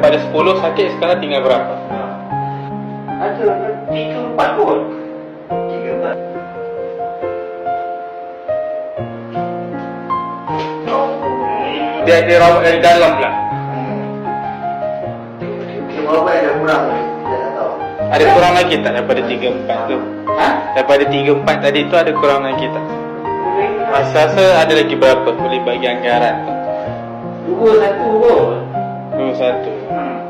daripada 10 sakit sekarang tinggal berapa? Ada 3-4 kot. 3-4. Dia rawat dari dalam pula. Berapa ada kurang ni? Saya tak tahu. Ada kurang lagi tak daripada 3-4 tu? Ha? Daripada 3-4 tadi tu ada kurang lagi tak? Rasa ada lagi berapa boleh bagi anggaran tu? 2-1 kot. 2-1.